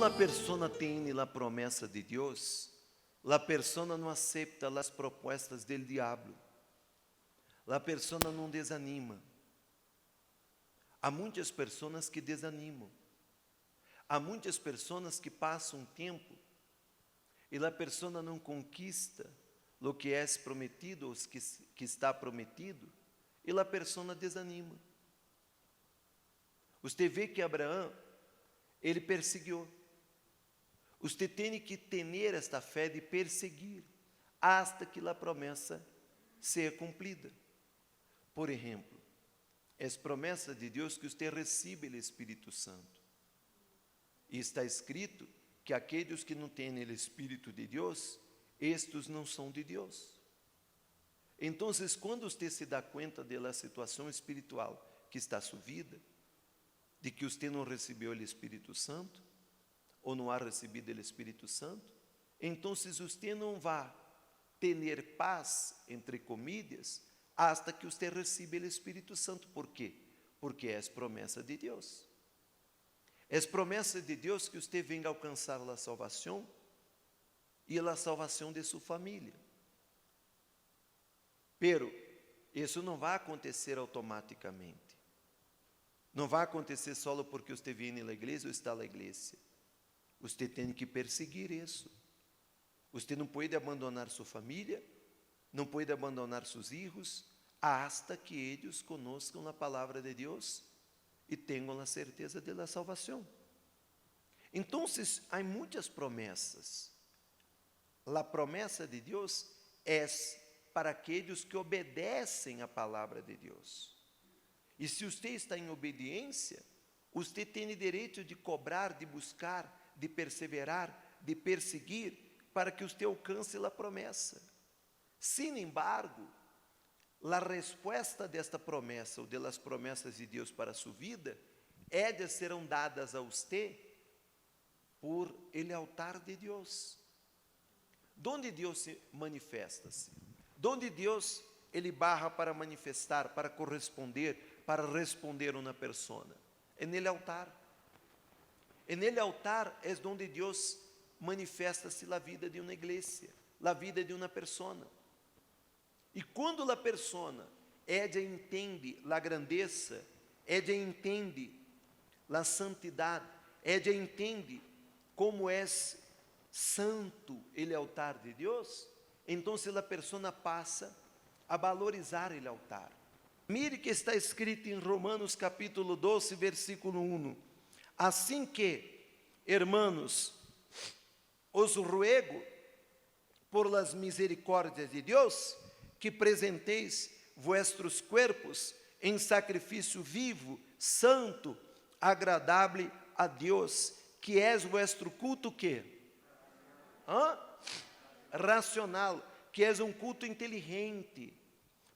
la persona tiene la promesa de Dios, la persona no acepta las propuestas del diablo. La persona não desanima. Há muitas pessoas que desanimam. Há muitas pessoas que passam um tempo e a pessoa não conquista o que é prometido, ou que está prometido, e a pessoa desanima. Você vê que Abraão, ele perseguiu. Você tem que ter esta fé de perseguir hasta que a promessa seja cumprida. Por exemplo, é promessa de Deus que você receba o Espírito Santo. E está escrito que aqueles que não têm o Espírito de Deus, estes não são de Deus. Então, quando você se dá conta da situação espiritual que está sua vida, de que você não recebeu o Espírito Santo, ou não ha recebido o Espírito Santo, então você não vai ter paz, entre comillas, hasta que você receba o Espírito Santo. Por quê? Porque é promessa de Deus. É promessa de Deus que você venha alcançar a salvação e a salvação de sua família. Pero isso não vai acontecer automaticamente. Não vai acontecer só porque você vem na igreja ou está na igreja. Você tem que perseguir isso. Você não pode abandonar sua família, não pode abandonar seus filhos, hasta que eles conozcam a palavra de Deus e tenham a certeza da salvação. Então, há muitas promessas. A promessa de Deus é para aqueles que obedecem à palavra de Deus. E se você está em obediência, você tem direito de cobrar, de buscar, de perseverar, de perseguir, para que você alcance a promessa. Sin embargo, a resposta desta promessa, ou das promessas de Deus para a sua vida, serão dadas a você por ele altar de Deus. Donde Deus se manifesta-se? Donde Deus ele barra para manifestar, para corresponder, para responder uma pessoa? É nele altar. É nele altar é onde Deus manifesta-se na vida de uma igreja, na vida de uma pessoa. E quando a pessoa entende a grandeza, entende a santidade, entende como é santo o altar de Deus, então a pessoa passa a valorizar o altar. Mire que está escrito em Romanos capítulo 12, versículo 1. Assim que, hermanos, os ruego por las misericórdias de Deus, que presenteis vuestros cuerpos em sacrifício vivo, santo, agradável a Deus, que é vuestro culto que? Racional, que é um culto inteligente.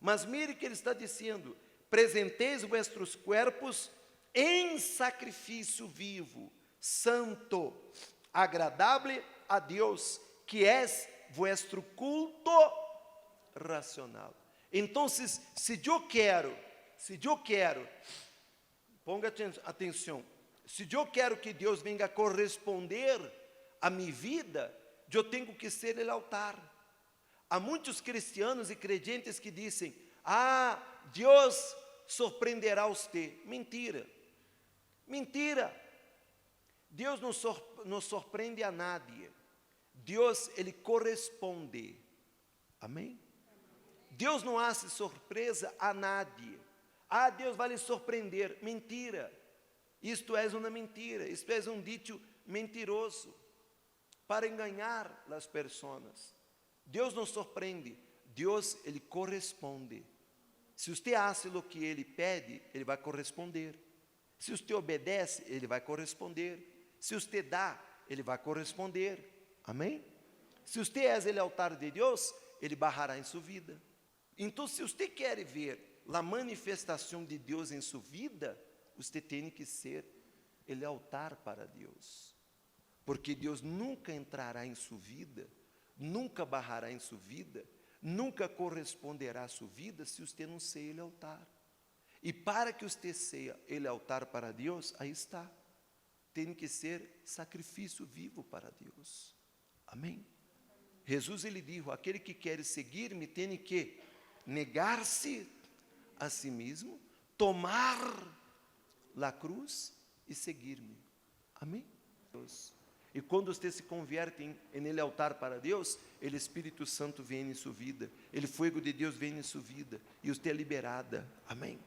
Mas mire que ele está dizendo: presenteis vuestros cuerpos em sacrifício vivo, santo, agradável a Deus, que é vuestro culto racional. Então, se eu quero, ponga atenção, se eu quero que Deus venha corresponder a minha vida, eu tenho que ser o altar. Há muitos cristianos e crentes que dizem: Deus surpreenderá você. Mentira. Mentira. Deus não surpreende a nadie. Deus, ele corresponde. Amém? Deus não hace surpresa a nadie. Deus vai lhe surpreender. Mentira. Isto é uma mentira. Isto é um dito mentiroso para enganar as pessoas. Deus não surpreende. Deus, ele corresponde. Se você faz o que ele pede, ele vai corresponder. Se você obedece, ele vai corresponder. Se você dá, ele vai corresponder. Amém? Se você é o altar de Deus, ele barrará em sua vida. Então, se você quer ver a manifestação de Deus em sua vida, você tem que ser o altar para Deus. Porque Deus nunca entrará em sua vida, nunca barrará em sua vida, nunca corresponderá à sua vida se você não ser o altar. E para que você seja o altar para Deus, aí está. tem que ser sacrifício vivo para Deus. Amém? Jesus, ele disse, aquele que quer seguir-me tem que negar-se a si mesmo, tomar a cruz e seguir-me. Amém? E quando você se converte nele altar para Deus, o Espírito Santo vem em sua vida, o fogo de Deus vem em sua vida, e você é liberada. Amém?